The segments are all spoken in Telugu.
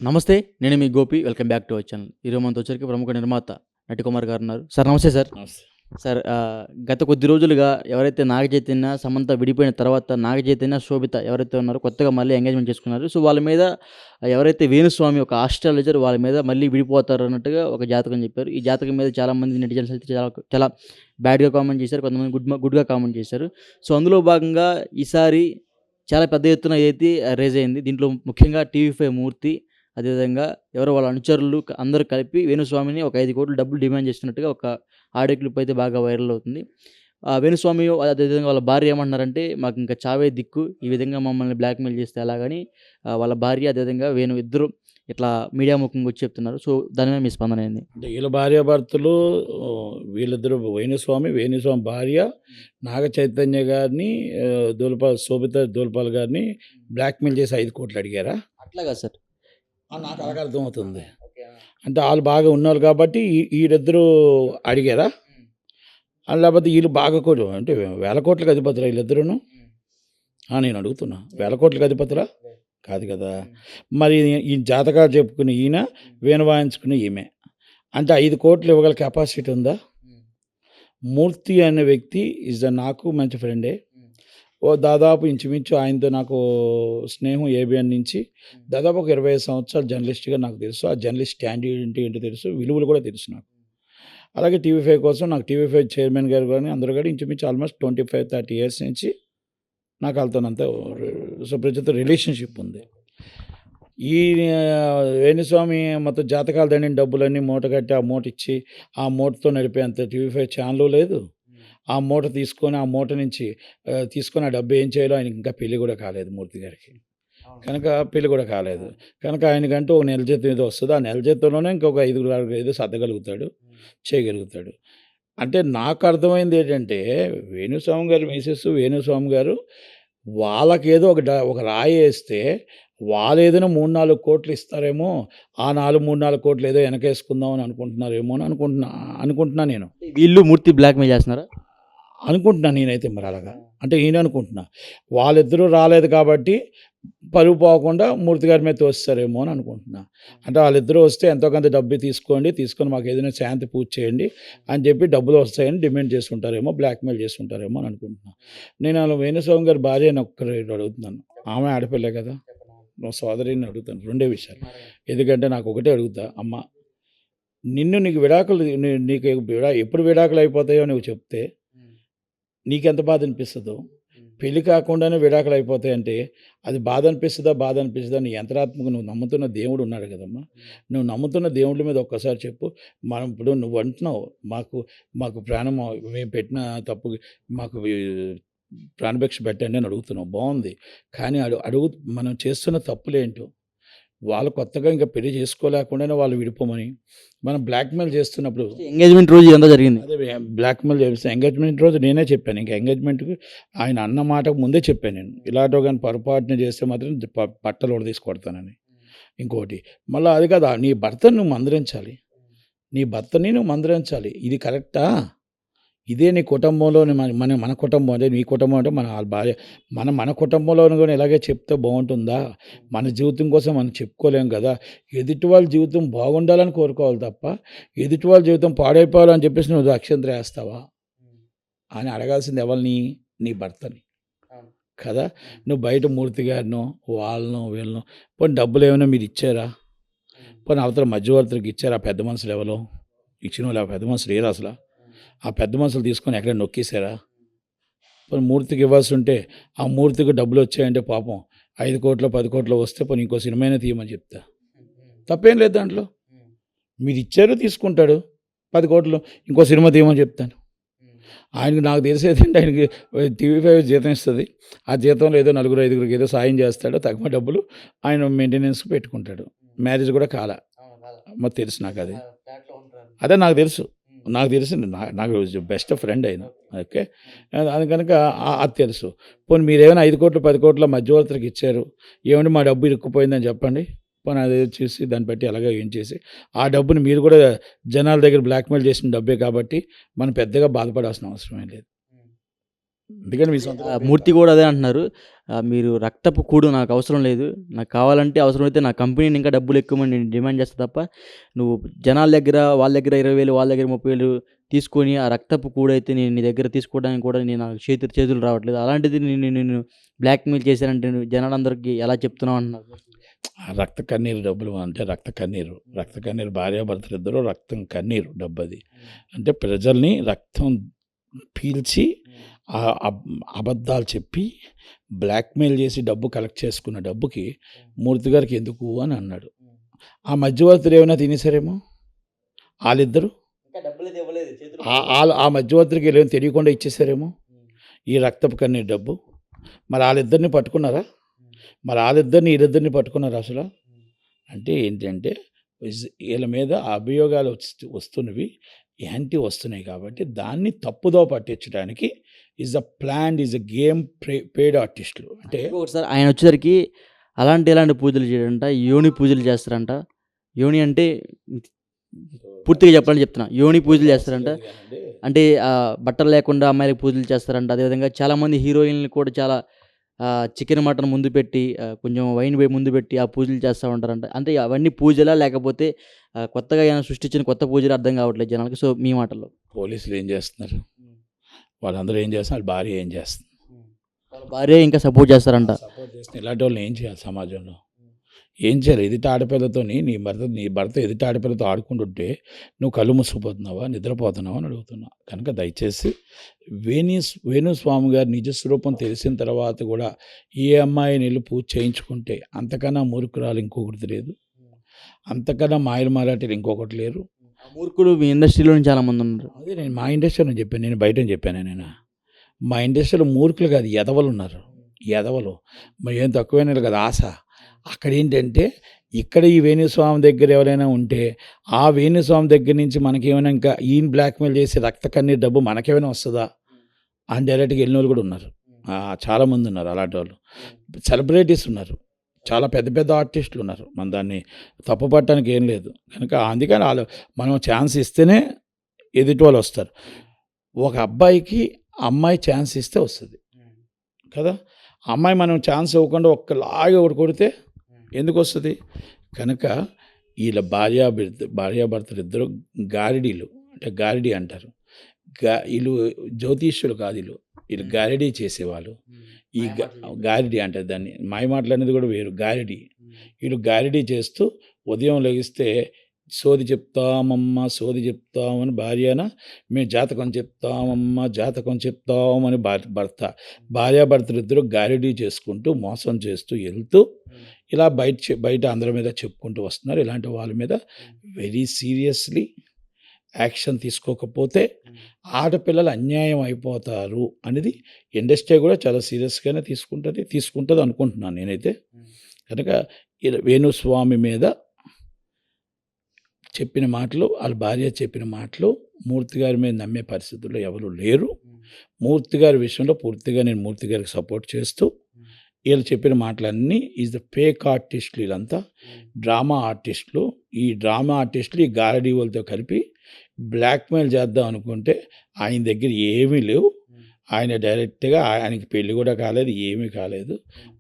నమస్తే. నేను మీ Gopi. Welcome back to our channel. ఈరోజు మనతో వచ్చరికి ప్రముఖ నిర్మాత నటికుమార్ గారు ఉన్నారు. సార్ నమస్తే సార్. నమస్తే. సార్ గత కొద్ది రోజులుగా ఎవరైతే నాగ చైతన్య, సమంత విడిపోయిన తర్వాత నాగ చైతన్య, శోభిత ఎవరైతే ఉన్నారో కొత్తగా మళ్ళీ ఎంగేజ్‌మెంట్ చేసుకున్నారు. సో, వాళ్ళ మీద ఎవరైతే వేణుస్వామి ఒక ఆస్ట్రాలజర్ వాళ్ళ మీద మళ్ళీ విడిపోతారు అన్నట్టుగా ఒక జాతకం చెప్పారు. ఈ జాతకం మీద చాలామంది నెటిజన్స్ అయితే చాలా చాలా బ్యాడ్‌గా కామెంట్ చేశారు. కొంతమంది గుడ్‌గా కామెంట్ చేశారు. సో, అందులో భాగంగా ఈసారి చాలా పెద్ద ఎత్తున ఏదైతే రైజ్ అయింది. దీంట్లో ముఖ్యంగా టీవీ5 మూర్తి, అదేవిధంగా ఎవరో వాళ్ళ అనుచరులు అందరూ కలిపి వేణుస్వామిని ఒక 5,00,00,000 డబ్బులు డిమాండ్ చేస్తున్నట్టుగా ఒక ఆడియో క్లిప్ అయితే బాగా వైరల్ అవుతుంది. వేణుస్వామి అదేవిధంగా వాళ్ళ భార్య ఏమంటున్నారంటే, "మాకింక చావే దిక్కు. ఈ విధంగా మమ్మల్ని బ్లాక్‌మెయిల్ చేస్తే ఎలాగని" వాళ్ళ భార్య అదేవిధంగా వేణు ఇద్దరు ఇట్లా మీడియా ముఖంగా వచ్చి చెప్తున్నారు. సో, దాని మీద మీ స్పందన ఏంది? అంటే వీళ్ళ భార్యాభర్తలు వీళ్ళిద్దరు వేణుస్వామి భార్య నాగ చైతన్య గారిని శోభిత దూలిపాల గారిని బ్లాక్‌మెయిల్ చేసి 5,00,00,000 అడిగారా? అట్లా కాదు సార్. నాకు అలాగ అర్థమవుతుంది. ఓకే. అంటే ఆళ్ళు బాగా ఉన్నోళ్ళు కాబట్టి ఈళ్ళిద్దరూ అడిగారా? లేకపోతే ఈళ్ళు బాగా అంటే వేల కోట్లకి అధిపతులా ఈళ్ళిద్దరూను? నేను అడుగుతున్నా. వేల కోట్లకి అధిపతులా? కాదు కదా! మరి ఈ జాతకాలు చెప్పుకునే ఈయన, వీణ వాయించుకునే ఈమె. అంటే 5,00,00,000 ఇవ్వగల కెపాసిటీ ఉందా? మూర్తి అనే వ్యక్తి నాకు మంచి ఫ్రెండే. దాదాపు ఇంచుమించు ఆయనతో నాకు స్నేహం ఏబిఎన్ నుంచి దాదాపు ఒక 25 సంవత్సరాలు జర్నలిస్ట్‌గా నాకు తెలుసు. ఆ జర్నలిస్ట్ స్టాండర్డ్ అంటే ఏంటో తెలుసు. విలువలు కూడా తెలుసు నాకు. అలాగే టీవీ5 కోసం నాకు టీవీ5 చైర్మన్ గారు గాని అందరూ కూడా ఇంచుమించు ఆల్మోస్ట్ 25, 30 ఇయర్స్ నుంచి నాకు ఆళ్ళతోనంతా సుపరిచిత రిలేషన్‌షిప్ ఉంది. ఈ వేణుస్వామి మొత్తం జాతకాలు దండిన డబ్బులన్నీ మూటగట్టి ఆ మూట ఇచ్చి, ఆ మూటతో నడిపేంత టీవీ5 ఛానలు లేదు. ఆ మూట తీసుకొని, ఆ మూట నుంచి తీసుకొని ఆ డబ్బు ఏం చేయాలో ఆయనకి ఇంకా పెళ్లి కూడా కాలేదు మూర్తి గారికి. కనుక పెళ్లి కూడా కాలేదు. కనుక ఆయనకంటూ ఒక నెల జీతం ఏదో వస్తది. ఆ నెల జీతంలోనే ఇంకొక 5, 6 ఏదో సర్దగలుగుతాడు, చేయగలుగుతాడు. అంటే నాకు అర్థమైంది ఏంటంటే, వేణుస్వామి గారు వాళ్ళకేదో ఒక రాయేస్తే వాళ్ళేదైనా 3, 4 కోట్లు ఇస్తారేమో, ఆ 3, 4 కోట్లు ఏదో వెనకేసుకుందాం అని అనుకుంటున్నారేమో అని అనుకుంటున్నా నేను. వీళ్ళు మూర్తి బ్లాక్‌మెయిల్ చేస్తున్నారా? అనుకుంటున్నా నేనైతే మరి అలాగా. అంటే అనుకుంటున్నా. వాళ్ళిద్దరూ రాలేదు కాబట్టి పరువు పోకుండా మూర్తి గారి మీద తోసేసారేమో అని అనుకుంటున్నా. అంటే వాళ్ళిద్దరూ వస్తే ఎంతో కొంత డబ్బు తీసుకోండి, తీసుకొని మాకేదైనా శాంతి పూజ చేయండి అని చెప్పి డబ్బులు వస్తాయని డిమాండ్ చేసుకుంటారేమో, బ్లాక్‌మెయిల్ చేసుకుంటారేమో అని అనుకుంటున్నా. నేను అలా వేణుస్వామి గారి భార్యని అడుగుతున్నాను. ఆమె ఆడపిల్లే కదా! మా సోదరిని అడుగుతాను. రెండే విషయాలు. ఎందుకంటే నాకు ఒకటే అడుగుతా, అమ్మ నీకు విడాకులు నీకు ఎప్పుడు విడాకులు అయిపోతాయో నువ్వు చెప్తే నీకెంత బాధ అనిపిస్తదో, పెళ్లి కాకుండానే విడాకులు అయిపోతాయంటే అది బాధ అనిపిస్తదా? నీ యంత్రాత్మక నువ్వు నమ్ముతున్న దేవుడు ఉన్నాడు కదమ్మా! నువ్వు నమ్ముతున్న దేవుడి మీద ఒక్కసారి చెప్పు. ఇప్పుడు నువ్వు అంటున్నావు మాకు ప్రాణం మేము పెట్టిన తప్పుకి మాకు ప్రాణభిక్ష పెట్టండి అని అడుగుతున్నావు. బావుంది. కానీ మనం చేస్తున్న తప్పులేంటో వాళ్ళు కొత్తగా ఇంకా పెళ్లి చేసుకోలేకుండానే వాళ్ళు విడిపోమని మనం బ్లాక్‌మెయిల్ చేస్తున్నప్పుడు ఎంగేజ్‌మెంట్ రోజు ఇదంతా జరిగింది. అదే బ్లాక్‌మెయిల్ చేస్తే ఎంగేజ్‌మెంట్ రోజు నేనే చెప్పాను. ఇంక ఎంగేజ్‌మెంట్‌కి ఆయన అన్న మాటకు ముందే చెప్పాను నేను. ఇలాంటివి గాని పొరపాటున చేస్తే మాత్రం బట్టలు ఉడదీసి కొడతానని. ఇంకోటి మళ్ళా అది కాదు నీ భర్తని నువ్వు మందలించాలి. నువ్వు మందలించాలి. ఇది కరెక్టా? ఇదే నీ కుటుంబంలోని మన కుటుంబం అదే నీ కుటుంబం అంటే మన భార్య మన కుటుంబంలోని కూడా ఇలాగే చెప్తే బాగుంటుందా? మన జీవితం కోసం మనం చెప్పుకోలేం కదా! ఎదుటి వాళ్ళ జీవితం బాగుండాలని కోరుకోవాలి తప్ప, ఎదుటి వాళ్ళ జీవితం పాడైపోవాలని చెప్పేసి నువ్వు అక్షంతలు వేస్తావా? అని అడగాల్సింది ఎవరిని? నీ భర్తని కదా! నువ్వు బయట మూర్తి గారినో, వాళ్ళనో, వీళ్ళనో పోనీ డబ్బులు ఏమైనా మీరు ఇచ్చారా? పోనీ అవతల మధ్యవర్తులకు ఇచ్చారా? పెద్ద మనుషులు ఎవరో ఇచ్చిన వాళ్ళు ఆ పెద్ద మనుషులు లేరు అసలు. ఆ పెద్ద మనుషులు తీసుకొని ఎక్కడ నొక్కేసారా? పోనీ మూర్తికి ఇవ్వాల్సి ఉంటే ఆ మూర్తికి డబ్బులు వచ్చాయంటే పాపం 5,00,00,000, 10,00,00,000 వస్తే పోనీ ఇంకో సినిమానే తీయమని చెప్తా. తప్పేం లేదు దాంట్లో. మీరు ఇచ్చారు తీసుకుంటాడు. 10,00,00,000 ఇంకో సినిమా తీయమని చెప్తాను. ఆయనకి నాకు తెలిసేదంటే ఆయనకి టీవీ5 జీతం ఇస్తుంది. ఆ జీతంలో ఏదో 4, 5గురికి ఏదో సాయం చేస్తాడు. తక్కువ డబ్బులు ఆయన మెయింటెనెన్స్‌కి పెట్టుకుంటాడు. మ్యారేజ్ కూడా కాలా. మరి తెలుసు నాకు అది. అదే నాకు తెలుసు. నాకు తెలిసింది. నాకు బెస్ట్ ఫ్రెండ్ ఆయన. ఓకే. అది కనుక అది తెలుసు. పోనీ మీరేమైనా 5,00,00,000, 10,00,00,000 మధ్యవర్తులకు ఇచ్చారు. ఏమండి మా డబ్బు ఇరుక్కుపోయిందని చెప్పండి. పోనీ అదే చూసి దాన్ని బట్టి అలాగే ఏం చేసి ఆ డబ్బుని మీరు కూడా జనాల దగ్గర బ్లాక్‌మెయిల్ చేసిన డబ్బే కాబట్టి మనం పెద్దగా బాధపడాల్సిన అవసరం ఏం లేదు. ఎందుకంటే మీ సొంత మూర్తి కూడా అదే అంటున్నారు. మీరు రక్తపు కూడు నాకు అవసరం లేదు. నాకు కావాలంటే అవసరమైతే నా కంపెనీని ఇంకా డబ్బులు ఎక్కువమని నేను డిమాండ్ చేస్తా తప్ప, నువ్వు జనాల దగ్గర వాళ్ళ దగ్గర 20,000 వాళ్ళ దగ్గర 30,000 తీసుకొని ఆ రక్తపు కూడైతే నేను నీ దగ్గర తీసుకోవడానికి కూడా నాకు చేతులు రావట్లేదు. అలాంటిది నిన్ను బ్లాక్‌మెయిల్ చేశానంటే నువ్వు జనాలందరికీ ఎలా చెప్తున్నావు అంటున్నారు. ఆ రక్త కన్నీరు డబ్బులు అంటే రక్త కన్నీరు భార్యాభర్తలిద్దరూ రక్తం కన్నీరు డబ్బది. అంటే ప్రజల్ని రక్తం పీల్చి అబద్ధాలు చెప్పి బ్లాక్మెయిల్ చేసి డబ్బు కలెక్ట్ చేసుకున్న డబ్బుకి మూర్తి గారికి ఎందుకు అని అన్నాడు. ఆ మధ్యవర్తులు ఏమైనా తినేసారేమో వాళ్ళిద్దరు, ఆ మధ్యవర్తులకి ఏమైనా తెలియకుండా ఇచ్చేసారేమో ఈ రక్తపు కన్నీరు డబ్బు. మరి వాళ్ళిద్దరిని పట్టుకున్నారా? మరి వీళ్ళిద్దరిని పట్టుకున్నారా అసలు? అంటే ఏంటంటే వీళ్ళ మీద అభియోగాలు వస్తున్నవి వస్తున్నాయి కాబట్టి దాన్ని తప్పుదో పట్టించడానికి ఈజ్ అ గేమ్ పేడ్ ఆర్టిస్టులు. అంటే ఒకసారి ఆయన వచ్చేసరికి ఇలాంటి పూజలు చేయడంట, యోని పూజలు చేస్తారంట. యోని అంటే పూర్తిగా చెప్పాలని చెప్తున్నా. యోని పూజలు చేస్తారంట. అంటే బట్టలు లేకుండా అమ్మాయిలకు పూజలు చేస్తారంట. అదేవిధంగా చాలామంది హీరోయిన్‌లు కూడా చాలా చికెన్, మటన్ ముందు పెట్టి కొంచెం వైన్ ముందు పెట్టి ఆ పూజలు చేస్తా ఉంటారంట. అంటే అవన్నీ పూజలా? లేకపోతే కొత్తగా ఏమైనా సృష్టించిన కొత్త పూజలు అర్థం కావట్లేదు జనాలకి. సో, మీ మాటల్లో. పోలీసులు ఏం చేస్తున్నారు? వాళ్ళందరూ ఏం చేస్తున్నారు? వాళ్ళ భార్య ఏం చేస్తుంది? వాళ్ళ భార్య ఇంకా సపోర్ట్ చేస్తారంట. సపోర్ట్ చేస్తే ఇలాంటి వాళ్ళని ఏం చేయాలి సమాజంలో? ఏం చేయాలి? ఎదుటి ఆడపిల్లతోని నీ భర్త ఎదుటి ఆడపిల్లతో ఆడుకుంటుంటే నువ్వు కళ్ళు మూసుకుపోతున్నావా, నిద్రపోతున్నావా అని అడుగుతున్నా. కనుక దయచేసి వేణుస్వామి గారి నిజస్వరూపం తెలిసిన తర్వాత కూడా ఏ అమ్మాయిని వెళ్ళి పూజ చేయించుకుంటే అంతకన్నా మూర్ఖురాలు ఇంకొకటి లేదు, అంతకన్నా మాయలు మారాటలు ఇంకొకటి లేరు. మూర్ఖులు మీ ఇండస్ట్రీలో చాలామంది ఉన్నారు. అదే నేను మా ఇండస్ట్రీలో చెప్పాను, నేను బయట చెప్పాను. నేను మా ఇండస్ట్రీలో మూర్ఖులు కాదు, ఎదవలు ఉన్నారు. ఎదవలు మరి ఏం తక్కువైన కదా ఆశ. అక్కడ ఏంటంటే ఇక్కడ ఈ వేణుస్వామి దగ్గర ఎవరైనా ఉంటే ఆ వేణుస్వామి దగ్గర నుంచి మనకేమైనా ఇంకా ఈయన బ్లాక్మెయిల్ చేసి రక్త కన్నీరు డబ్బు మనకేమైనా వస్తుందా అని డైరెక్ట్గా వెళ్ళిన వాళ్ళు కూడా ఉన్నారు. చాలామంది ఉన్నారు అలాంటి వాళ్ళు. సెలబ్రిటీస్ ఉన్నారు, చాలా పెద్ద పెద్ద ఆర్టిస్టులు ఉన్నారు. మన దాన్ని తప్పుపట్టడానికి ఏం లేదు. కనుక అందుకని మనం ఛాన్స్ ఇస్తేనే ఎదుటి వాళ్ళు వస్తారు. ఒక అబ్బాయికి అమ్మాయి ఛాన్స్ ఇస్తే వస్తుంది కదా. అమ్మాయి మనం ఛాన్స్ ఇవ్వకుండా ఒక్కలాగే ఒకటి కొడితే ఎందుకు వస్తుంది? కనుక వీళ్ళ భార్యాభర్తలు ఇద్దరు గారిడీలు, అంటే గారిడీ అంటారు. వీళ్ళు జ్యోతిష్యులు కాదు, వీళ్ళు గారిడీ చేసేవాళ్ళు. ఈ గారిడీ అంటారు దాన్ని. మాయమాటలు అనేది కూడా వేరు, గారిడీ. వీళ్ళు గారిడీ చేస్తూ ఉదయం లెగిస్తే సోది చెప్తామని భార్యన, మేము జాతకం చెప్తామని భర్త. భార్యాభర్తలు ఇద్దరు గారిడీ చేసుకుంటూ మోసం చేస్తూ వెళ్తూ ఇలా బయట అందరి మీద చెప్పుకుంటూ వస్తున్నారు. ఇలాంటి వాళ్ళ మీద వెరీ సీరియస్లీ యాక్షన్ తీసుకోకపోతే ఆడపిల్లలు అన్యాయం అయిపోతారు అనేది ఇండస్ట్రీ కూడా చాలా సీరియస్గానే తీసుకుంటుంది అనుకుంటున్నాను నేనైతే. కనుక వేణుస్వామి మీద చెప్పిన మాటలు, వాళ్ళ భార్య చెప్పిన మాటలు మూర్తి గారి మీద నమ్మే పరిస్థితుల్లో ఎవరు లేరు. మూర్తి గారి విషయంలో పూర్తిగా నేను మూర్తి గారికి సపోర్ట్ చేస్తూ, వీళ్ళు చెప్పిన మాటలన్నీ ఈజ్ ద ఫేక్ ఆర్టిస్టులు, వీళ్ళంతా డ్రామా ఆర్టిస్టులు. ఈ డ్రామా ఆర్టిస్టులు ఈ గారడీ వాళ్ళతో కలిపి బ్లాక్మెయిల్ చేద్దాం అనుకుంటే ఆయన దగ్గర ఏమీ లేవు. ఆయన డైరెక్ట్గా, ఆయనకి పెళ్ళి కూడా కాలేదు, ఏమీ కాలేదు.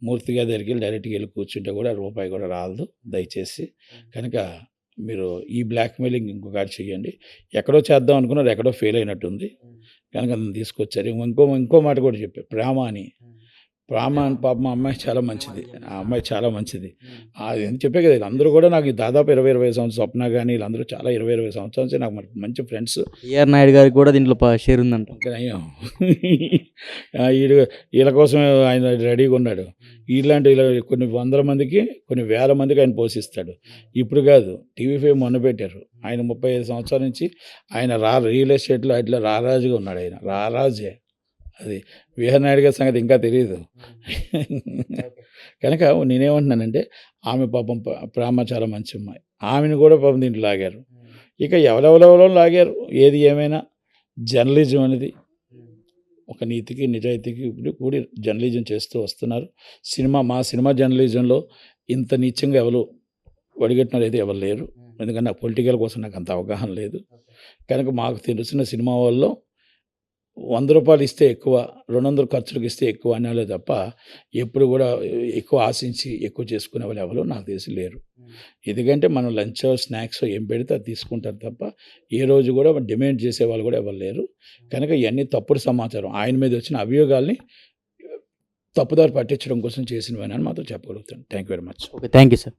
మూర్తి గారి దగ్గరికి వెళ్ళి డైరెక్ట్గా వెళ్ళి కూర్చుంటే కూడా రూపాయి కూడా రాదు దయచేసి. కనుక మీరు ఈ బ్లాక్మెయిలింగ్ ఇంకొకటి చేయండి. ఎక్కడో చేద్దాం అనుకున్నారు, ఎక్కడో ఫెయిల్ అయినట్టుంది. కనుక అతను తీసుకొచ్చారు. ఇంకో మాట కూడా చెప్పారు, ప్రేమ అని పాపం ఆ అమ్మాయి చాలా మంచిది. అది అని చెప్పే కదా. వీళ్ళందరూ కూడా నాకు దాదాపు 20 సంవత్సరాలు, స్వప్న కానీ వీళ్ళందరూ చాలా 20 సంవత్సరాల నుంచి నాకు మంచి ఫ్రెండ్స్. ఏఆర్ నాయుడు గారికి కూడా దీంట్లో షేర్ ఉందంట. వీళ్ళ కోసం ఆయన రెడీగా ఉన్నాడు. ఇలాంటి కొన్ని వందల మందికి, కొన్ని వేల మందికి ఆయన పోషిస్తాడు. ఇప్పుడు కాదు, టీవీ5 మొన్న పెట్టారు. ఆయన 35 సంవత్సరాల నుంచి ఆయన రియల్ ఎస్టేట్లో అట్లా రారాజుగా ఉన్నాడు. ఆయన రారాజే. అది విఆర్ నాయుడు గారి సంగతి ఇంకా తెలియదు. కనుక నేనేమంటున్నానంటే ఆమె పాపం ప్రేమ చాలా మంచి అమ్మాయి. ఆమెను కూడా పాపం దీంట్లో లాగారు. ఇక ఎవరెవరెవరో లాగారు. ఏది ఏమైనా జర్నలిజం అనేది ఒక నీతికి నిజాయితీకి కూడి జర్నలిజం చేస్తూ వస్తున్నారు. మా సినిమా జర్నలిజంలో ఇంత నీచంగా ఎవరు వడిగట్టినారు అయితే ఎవరు లేరు. ఎందుకంటే నాకు పొలిటికల్ కోసం నాకు అంత అవగాహన లేదు. కనుక మాకు తెలిసిన సినిమా వాళ్ళలో రూ. 100 ఇస్తే ఎక్కువ, 200 ఖర్చులకు ఇస్తే ఎక్కువ అనేవాళ్ళే తప్ప, ఎప్పుడు కూడా ఎక్కువ ఆశించి ఎక్కువ చేసుకునే వాళ్ళు ఎవరు నాకు తెలిసి లేరు. ఎందుకంటే మనం లంచో, స్నాక్సో ఏం పెడితే అది తీసుకుంటారు తప్ప, ఏ రోజు కూడా డిమాండ్ చేసేవాళ్ళు కూడా ఎవరు లేరు. కనుక ఇవన్నీ తప్పుడు సమాచారం. ఆయన మీద వచ్చిన అభియోగాల్ని తప్పుదారి పట్టించడం కోసం చేసినవేనని మాత్రం చెప్పగలుగుతాను. Thank you very much. Okay. Thank you sir.